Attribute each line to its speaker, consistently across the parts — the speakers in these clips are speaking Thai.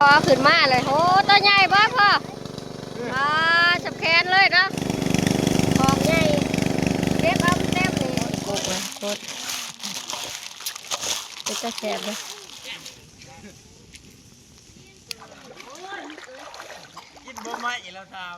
Speaker 1: พอขึ้นมาเลยโอ้ตัวใหญ่บ้าพ่อจับแขนเลยนะของใหญ่เล็บเอาเล็บนี่โคตรเลยโคตรเป็นตะแสบเลย
Speaker 2: กินบ่ไหมแล้วครับ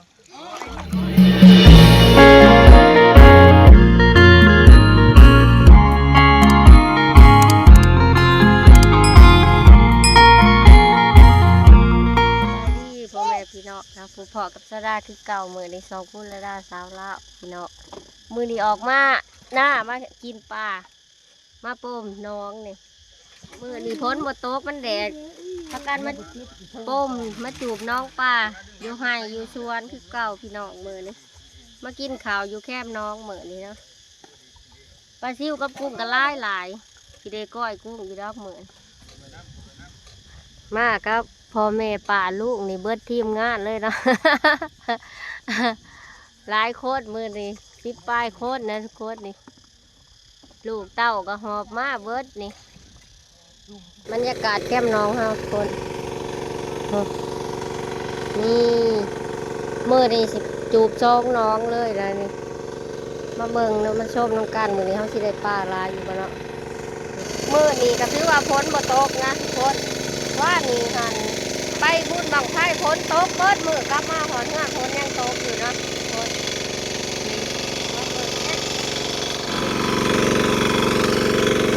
Speaker 1: พี่น้องนะผู้พ่อกับสดาคือเก่ามือในสองคุณและดาสาวเล่าพี่น้องมือนี้ออกมาหน้ามากินปลามาปมน้องนี่มือนี้พ้นบนโต๊ะมันแดดพักกันมาปมมาจูบน้องปลาอยู่ไห้อยู่สวนคือเก่าพี่น้องมือนี้มากินข่าวอยู่แคบน้องมือนี้เนาะปลาซิวกับกุ้งกันหลายพี่เด็กก้อยกุ้งอยู่ดอกมือมาครับพ่อแม่ป่าลูกนี่เบิดทีมงานเลยนะ หลายโคตรมือนี่10 ปลายโคตรนะทุกคนนี่ลูกเต้าก็หอบมาเบิดนี่บรรยากาศแคมป์น้องเฮาทุกคนนี่มือนี่สิจูบซองน้องเลยนะนี่มาเบิ่งแล้วมาชมน้องกันมือนี่เขาสิได้ปลาลายอยู่บ่เนาะมือนี่ก็ถือว่าพ้นบ่ตกนะทุกคนว่านี่หันไปบุญบังไพ่พ้นโต๊ะเบิดมือกลับมาหอนเงื่อพ้นยังโต๊ะอยู่นะพ้น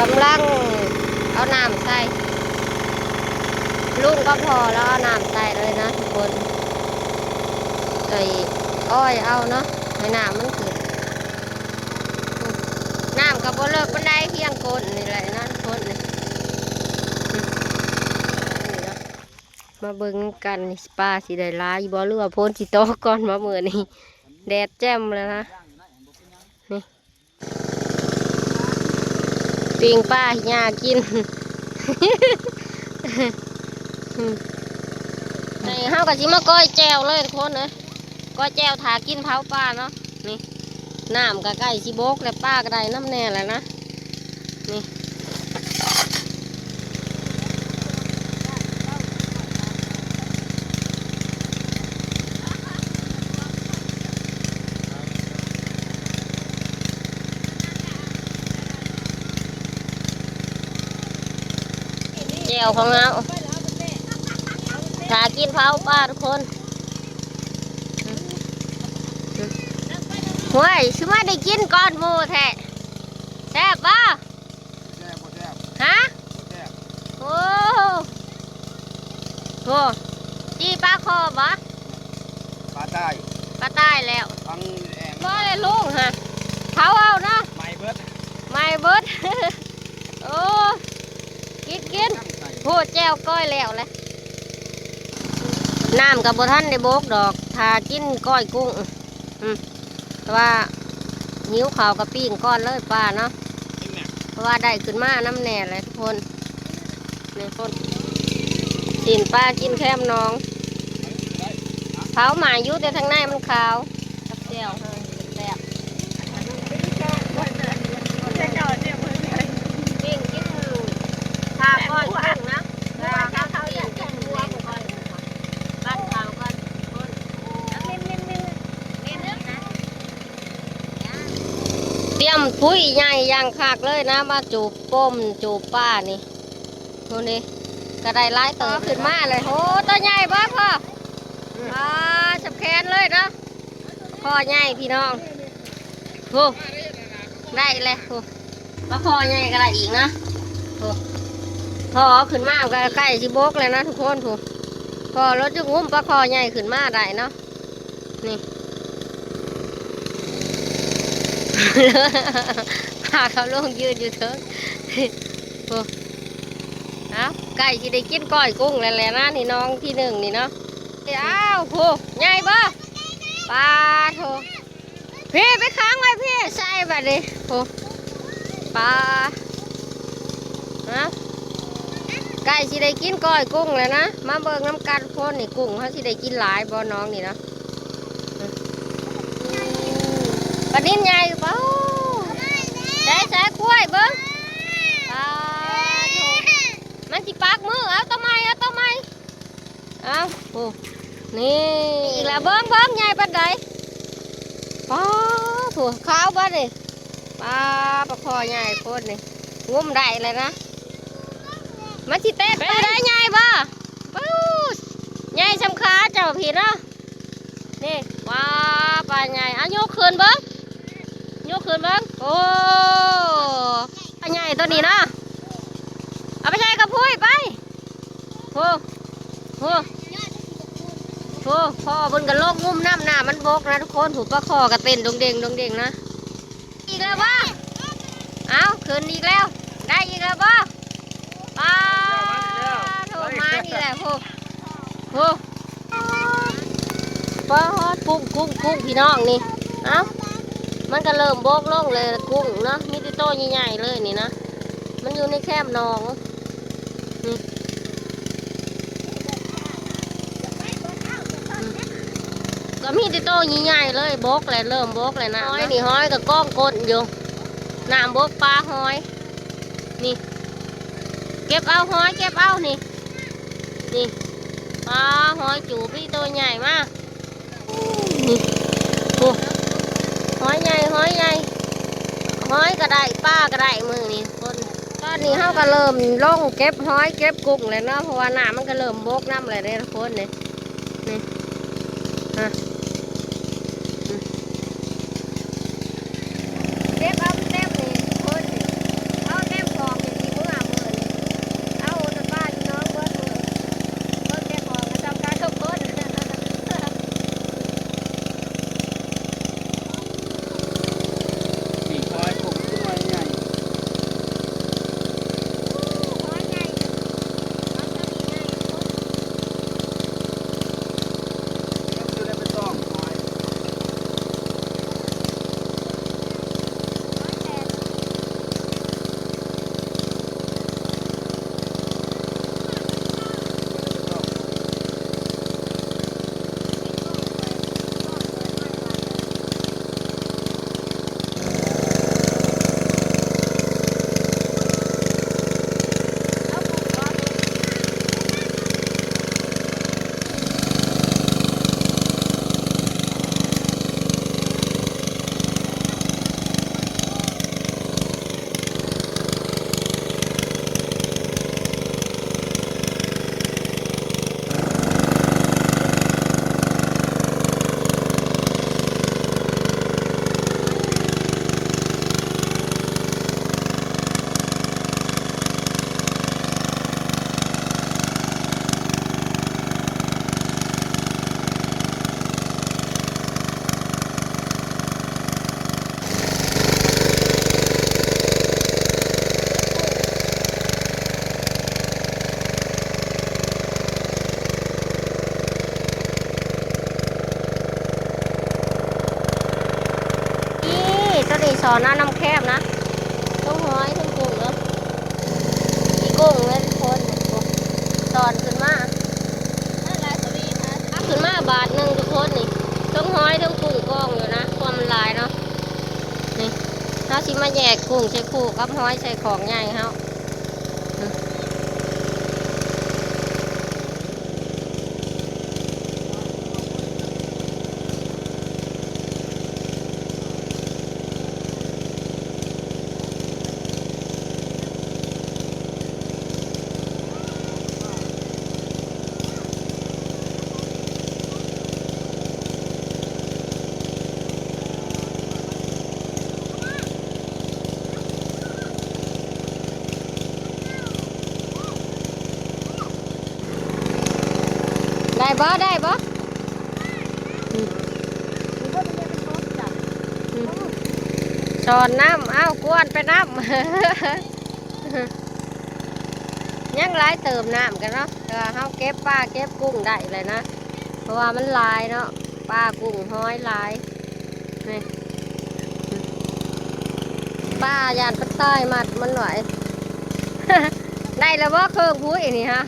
Speaker 1: กำลังเอาน้ำใส่ลุงก็พอแล้วเอาน้ำใส่เลยนะทุกคนใส่อ้อยเอาเนาะให้น้ำมันขึ้นน้ำกับโบเลิกบันไดเพียงโกนนี่แหละนะทุกคนนี่มาเบิ่งกันปลาสีได้ลายบ่หรือว่าพ้นสีโตก่อนมาเมื่อนี้แดดแจ่มแล้วนะนี่ปิงปลาหญ้ากิน นี่เฮากับสิมาก้อยแจวเลยทุกคนเลยก้อยแจวถากินเผาปลาเนาะนี่น้ำกับไก่สิบกและปลาก็ได้น้ำแน่แหละนะนี่แจวของเราถากินเผาปลาทุกคนห้วยชิมาได้กินก่อนหมูแท้แซ่บป่ะฮะโอ้โหจีปลาคอบ่
Speaker 2: ปลาใต้
Speaker 1: ปลาใต้แล้ว
Speaker 2: ฟังแอง
Speaker 1: บ่เลยลุงฮะเผาเอาเนาะ
Speaker 2: ไม่เบิด
Speaker 1: ไม่เบิด โอ้กินโหแจ้วก้อยแล้วเลยน้ำกับบ่ท่านได้โบกดอกทากินก้อยกุ้งแต่ว่าหิวข่าวกับปิ้งก้อนเลยปลาเนาะเพราะว่าได้ขึ้นมาน้ำแหน่เลยทุกคนนี่คนกินปลากินแคมน้องเผาหมายุแต่ทางในมันขาวกับแจ้วแซ่บปิ้งกินทาก้อยกุ้งนะเตรียมปุ๋ยใหญ่ย่างคากเลยนะมาจูบป้มจูบป้านี่คนนี้กระไดไล่ต่อขึ้นมาเลยโอ้ตัวใหญ่บ้าพ่อจับแขนเลยนะพ่อใหญ่พี่น้องโอ้ได้เลยโอ้แล้วพ่อใหญ่กระไดอีกนะโอ้พ่อขึ้นมาก็ใกล้ชิบกเลยนะทุกคนถูกพ่อรถจะงุ้มปลาคอใหญ่ขึ้นมาได้เนาะนี่ พาเขาลงยืนอยู่เถอะโอ้เอาไก่ที่ได้กินก้อยกุ้งแล้วแหละนะนี่น้องที่หนึ่งนี่เนาะอ้าวโหใหญ่บ่ปลาโถพี่ไปค้างไว้พี่ใส่แบบนี้โหปลาไก่ที่ได้กินก้อยกุ้งแล้วนะมาเบิ่งน้ำกันพ่นนี่กุ้งเขาที่ได้กินหลายบ่น้องนี่นะปลาดิ้นใหญ่เปล่าใส่กล้วยเบิ้งมันสิปากมือเอาทำไม เอาโอ้นี่อีกแล้วเบิ้งใหญ่ปานใดป้าถั่วขาวบ้านนี่ป้าปลาคอใหญ่โคตรนี่งุ้มได้เลยนะมันสิเต้นไปได้ใหญ่บ่ปู๊ใหญ่สำคัญเจ้าพี่เนาะนี่ว้าปลาใหญ่เอายกขึ้นเบิ้งโอ้ปลาใหญ่ตัวนี้เนาะเอาไปใส่กระพุ้ยไปโอ้โหโอ้พ่อบนกระโลกงุ้มน้ำหน้ามันบกนะทุกคนถูกปลาคอกระเต้นดงเด้งนะอีกแล้วบ่เอาขึ้นอีกแล้วได้อีกแล้วบ่ป้าโถมานี่แหละโอ้ป้าฮอดกุ้งพี่น้องนี่เอามันก็เริ่มบกลงเลยกุ้งเนาะมีติโต้ใหญ่ๆเลยนี่นะมันอยู่ในแคบหนองนี่ก็มีติโต้ใหญ่ๆเลยบกเลยเริ่มบกเลยนะห้อยนี่ห้อยกับก้องกดอยู่น้ำบกปลาห้อยนี่เก็บเอาห้อยเก็บเอานี่ปลาห้อยจูบพี่ตัวใหญ่มากนี่โอ้ห้อยใหญ่ห้อยก็ได้ป้าก็ได้มือนี่คนตอนนี้เขาก็เริ่มลงเก็บห้อยเก็บกุ้งเลยเนาะเพราะว่าน้ำมันก็เริ่มบกน้ำเลยเนี่ยทุกคนนี่ฮะเก็บเอาเต็มนี่ทุกคนเอาเต็มกองนี่ที่มือนี่เอาแต่ป้าพี่น้องเบิ้ลเก็บของจำการทุกคน
Speaker 2: สี่คอยผมตัวใหญ่อยู่ในเป็นซองคอย
Speaker 1: สอนน้ำแคบนะต้องห้อยทั้งกุ้งเนาะอีกุ้งเลยทุกคนสอนขึ้นมาขึ้นมาบาทหนึ่งทุกคนนี่ต้องห้อยทั้งกุ้งกองอยู่นะความมันลายเนาะนี่เขาชิมาแยกกุ้งใช้คู่กับห้อยใช้ของใหญ่เขาได้บ่สอนน้ำเอ้ากวนไปน้ำ ยังหลายเติมน้ำกันเนาะแต่ว่าเขาเก็บปลาเก็บกุ้งได้เลยนะเพราะว่ามันลายเนาะปลากุ้งห้อยลายนี่ปลายานปัดใต้มัดมันไหว ได้แล้วว่าเครื่องพุ้ยนี่ฮะ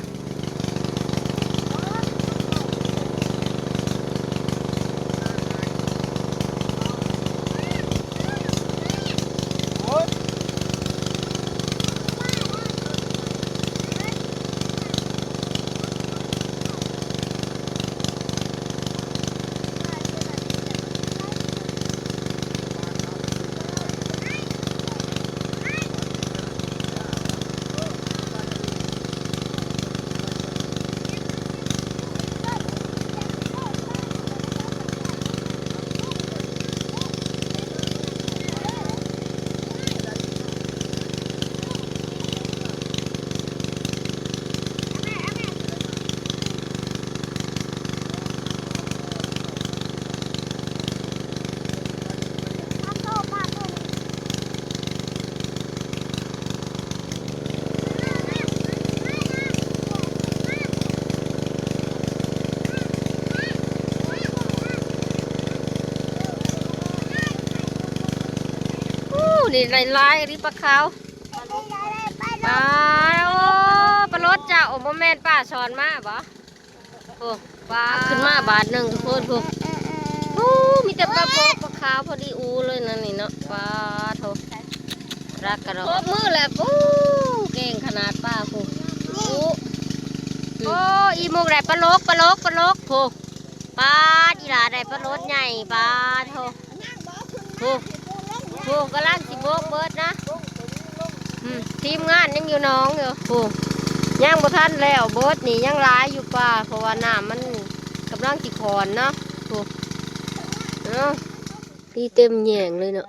Speaker 1: นี่ลายนี่ปลาขาวปลาโอ้ปลาลดจ้าโอ้โมแมนป้าสอนมาบ่โอ้ปลาขึ้นมาบาทหนึ่งทุกคนพวกโอ้มีแต่ปลาโป๊ปลาขาวพอดีอูเลยนั่นนี่เนาะปลาโถรักกันเนาะมือแหละปูเก่งขนาดป้าพวกโอ้อีมุกได้ปลาลกพวกปลาอีหลาได้ปลาลดใหญ่ปลาโถพวกกำลังสิโบกเบิดนะทีมงานยังอยู่น้องอยู่ย่างบ่ทันแล้วเบิดนี่ยังร้ายอยู่ป่าเพราะว่าน้ำมันกำลังสิขอนเนาะที่เต็มแยงเลยเนาะ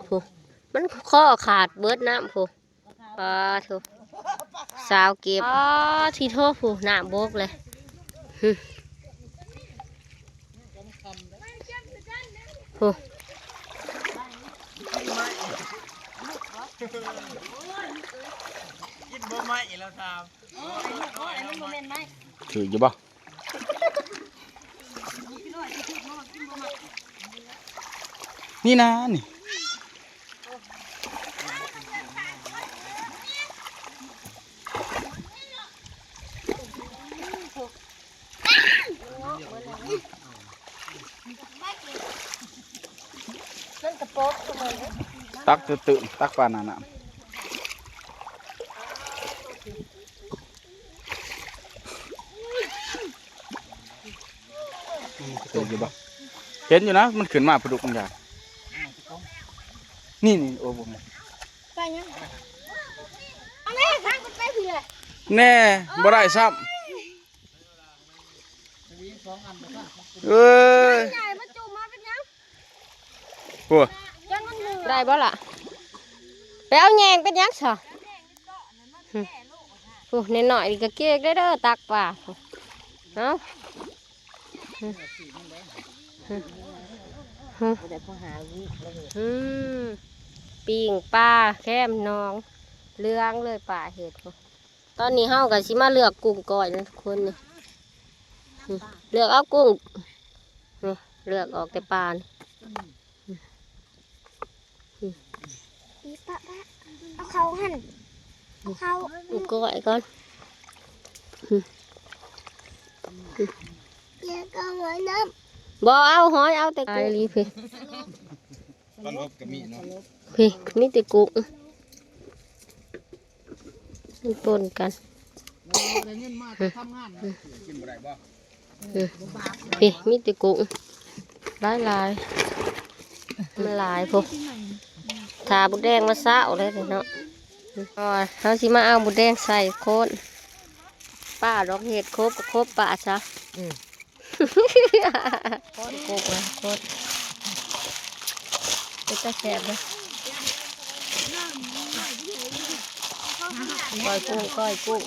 Speaker 1: มันข้อขาดเบิดน้ำปลาถูสาวเก็บที่โทษน้ำโบกเลย
Speaker 2: กินบ่ไหมแล้วทำ
Speaker 3: ถืออยู่บ่นี่นะนี่ตักตื่นตักปลาหนาๆเห็นอยู่ปะเห็นอยู่นะมันขึ้นมาปลาดุกมันใหญ่นี่โอ้โหไปยังเอาแม่ทางมันไปพี่เลยแน่บ่ได้ซ้ำเอ้ยโอ้
Speaker 1: ได้บ่ล่ะไปเอาแยงเป็นยังสอเน้นหน่อยก็เก๊กได้เด้อตักป่าเอาปิ่งปลาแคมน้องเลืองเลยป่าเห็ดตอนนี้เฮากับสิมาเลือกกุ้งก่อนนะทุกคนนี่เลือกเอากุ้งนี่เลือกออกแต่ปลา
Speaker 4: เอาเขาหั่นเขา
Speaker 1: ก้อยก่อน
Speaker 4: เดี๋ยวก็ไว้น้ำ
Speaker 1: บ่เอาหอยเอาแต่กุ้งพี่พี่มีแต่กุ้งมันปนกันพี่มีแต่กุ้งลายมันลายพวกทาบุแดงมาซะเอาเลยเนาะเขาสิมาเอาบุแดงใส่โคนป้าดอกเห็ดครบป่าซะโคตรเลยโคตรจะแสบเลยก้อยกุ้ง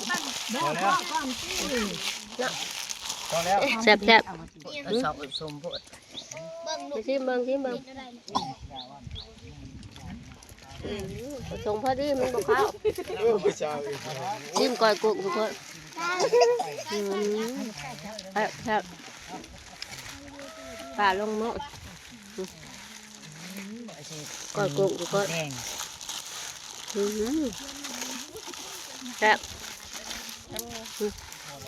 Speaker 1: แซ่บชิมเบิ่งส่งพอดีมันบอกเขาชิมก้อยกุ้งทุกคนครับป่าลงหม้อก้อยกุ้งทุกคนครับ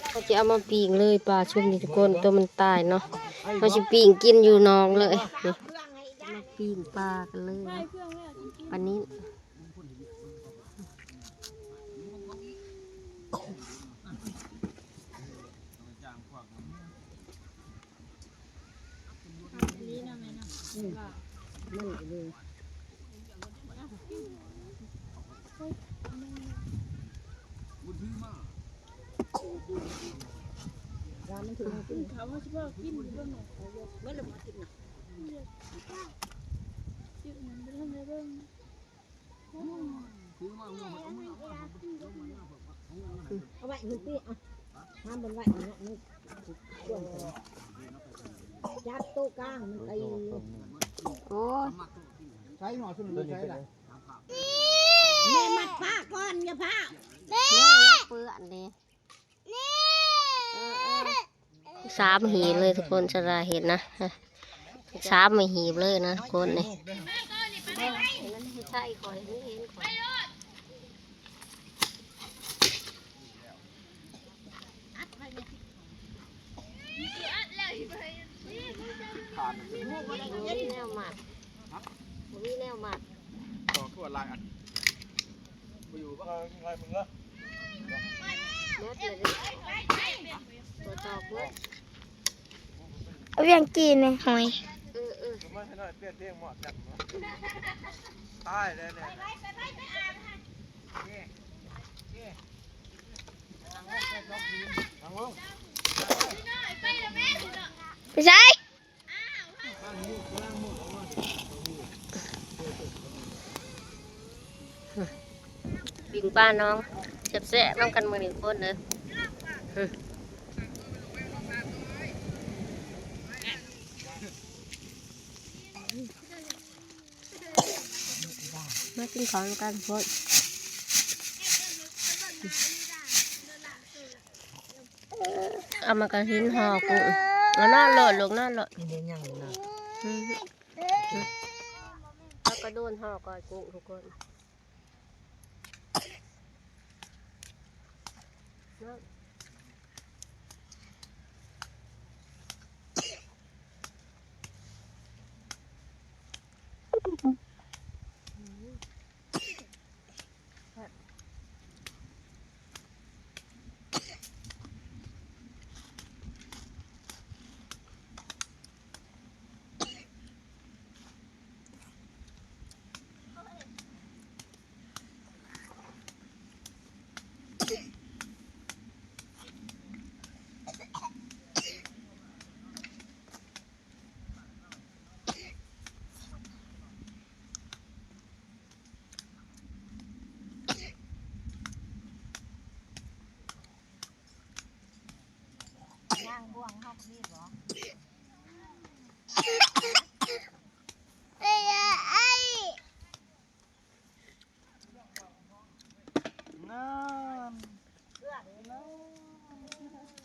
Speaker 1: เขาจะเอามาปิ้งเลยปลาชุ่มนี่ทุกคนตัวมันตายเนาะเขาจะปิ้งกินอยู่น้องเลยมาปิ้งปลากันเลยปลานี้
Speaker 4: เอาไว้หุ่นตีอ่ะห้ามบนไว้เนี่ยนี่จับโต๊ะกลางมันตี
Speaker 1: โอ้
Speaker 2: ใช้หน่อสุดเลยใช้อะไร
Speaker 4: แม่มัดผ้าก่อนอย่าผ้า
Speaker 1: แม่เปื้อนเลย3 หีบเลยทุกคนจะได้เห็นนะ3 หีบเลยนะทุกคนนี่ นั้นให้ใช่ขอให้เห็นขอ
Speaker 2: ขาด
Speaker 1: มีแนวหมัดมีแนวหมัด
Speaker 2: ต่อขวดลายอันไปอยู่บ้างอะไรมึงเหรอ
Speaker 1: แมสเลยตัวต่อเพื่อน
Speaker 5: เวียงกีนหอย
Speaker 2: ไม่ให้น้อยเปลี่ยนเตียงหมดจับตายเลยเนี่ยนั่งลง
Speaker 5: ไปใช่
Speaker 1: ปิงป้าน้องแซ่บๆน้องกันมือหนึ่งคนเลยมากินของกันพดเอามากระหินห่อกุ้งเอาหน้าหลดลงหน้าหลดแล้วก็โดนห่อก่อนกุ้งทุกคน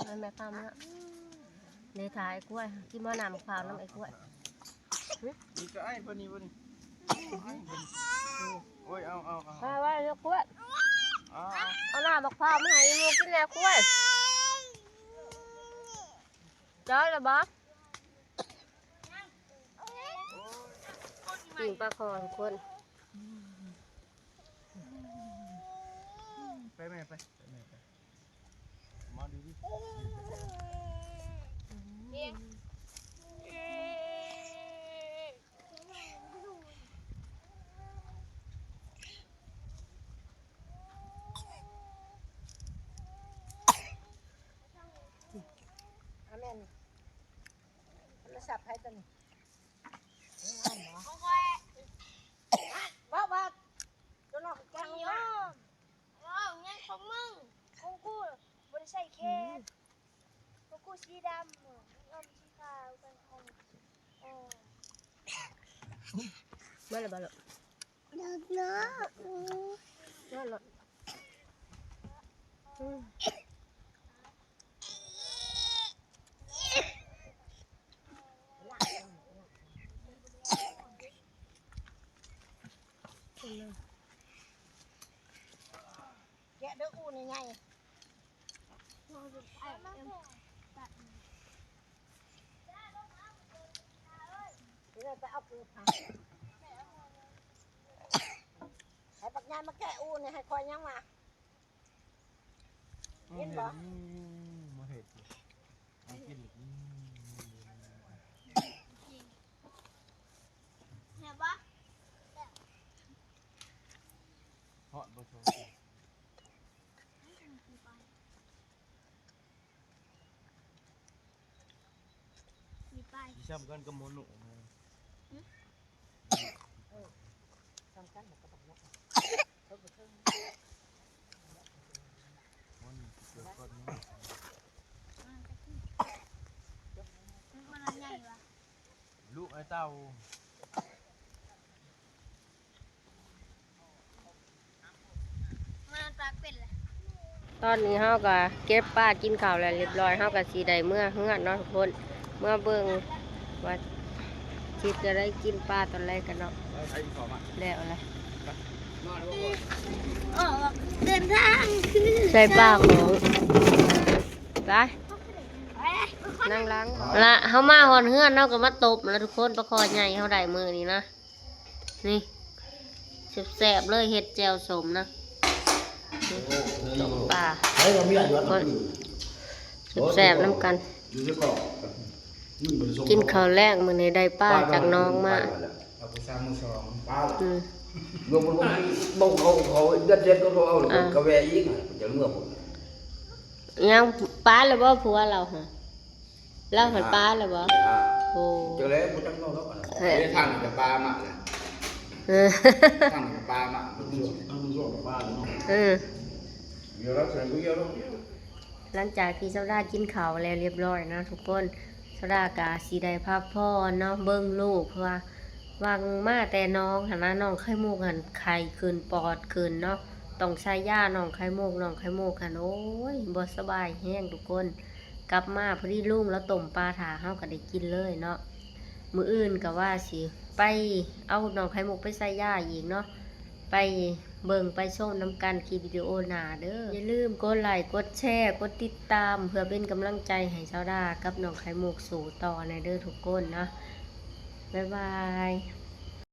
Speaker 1: มันแบบทำนะในถ่ายกล้วยกินมะนาวมะพร้าวน้ำไอ้กล้วย
Speaker 2: นี่ก็ไอ้พอนี่พอนี่โอ้ยเอา
Speaker 1: มาไว้เลือกกล้วย
Speaker 2: เอา
Speaker 1: เอาหน้ามะพร้าวมาให้ลูกกินแน่กล้วยจ้อยละบ๊อบปิ่งปลาคอทุกคน
Speaker 2: ไปแม่ไปมาดูดิ
Speaker 4: แม่นโทรศัพท์ให้ตัวนี้ว่าตัวน้องแกงว่างั้นของมึงของกูบริใส่เคสของกูสีดำน้ำสีขาวกันของ
Speaker 1: ไม่ละบ้าละ
Speaker 5: เลิกเนาะ
Speaker 1: นั่นละ
Speaker 4: แกะเด้ออูนี่ไงเดี๋ยวไปเอาปูค่ะให้ปักงานมาแกะอูนี่ให้คอยยังมาเห็นบ่
Speaker 2: มาเห็ดมากิน
Speaker 5: เห็นปะ
Speaker 2: เหาะบ่ชม
Speaker 5: มีไป
Speaker 2: ช้ำกันกับหมอหนู
Speaker 4: สำคัญกับปักงาน
Speaker 2: มันเกิดก่อนนี้
Speaker 5: มันใหญ่วะ
Speaker 2: ลูกไอ้เต้า
Speaker 5: มันปลาเป็นเลย
Speaker 1: ตอนนี้เฮาก็เก็บป้ากินข้าวแล้วเรียบร้อยเฮาก็สิได้เมื่อเฮือนเนาะทุกคนเมื่อเบิ่งว่าคิดจะได้กินปลาตอนแรกกันเนาะ
Speaker 2: ใช้อีกสองอ่ะ
Speaker 1: แล้วอะไร
Speaker 5: ออกเดินทางคือ
Speaker 1: ใส่ปากของไป
Speaker 5: ไป
Speaker 1: นั่งล้างละเขามาหอนเฮือนเนาะก็มาตบแล้วทุกคนประคอใหญ่เขาได้มือนี่นะนี่แสบๆเลยเห็ดแจวสมนะนี่ต้มปลาแสบๆน้ำกัน กินข้าวแรกมือในได้ป้าจากน้องมา
Speaker 3: เอาผู้สาวมือสอง
Speaker 1: อืม
Speaker 6: ลงบงเขาเด็ดก็เอากาแฟอีกจะเมื่อผม
Speaker 1: ยังป้าเลยบ่ผัวเราฮะเราเห็นป้าเลยบ่โอ้
Speaker 6: เจอแล้วผมจังโน่นแล้ว
Speaker 1: เฮ้ย
Speaker 3: ทางกับปลามาเลย
Speaker 1: เออ
Speaker 3: ทางกับปลามาต้องส่งกับปลาเนาะ
Speaker 1: เออ
Speaker 6: เดี๋ยวเราเสร็จก็เยอะแล้ว
Speaker 1: หลังจากที่เซาดากินข้าวแล้วเรียบร้อยนะทุกคนเซาดากะสีได้พักผ่อนเนาะเบิ่งลูกเพราะว่าวางมาแต่น้องหันนะน้องไข่มุกหันไข่ขึ้นปอดขึ้นเนาะต้องใช้ยาน้องไข่มุกหันโอ้ยบ่สบายแห้งทุกคนกลับมาพอดีลุงแล้วต้มปลาถาเฮาก็ได้กินเลยเนาะมื้ออื่นก็ว่าสิไปเอาน้องไข่มุกไปใส่ยาอีกเนาะไปเบิ่งไปชมน้ำกันคลิปวิดีโอหน้าเด้ออย่าลืมกดไลค์กดแชร์กดติดตามเพื่อเป็นกำลังใจให้เซาดากับน้องไข่มุกสู่ต่อในเด้อทุกคนเนาะบ๊ายบาย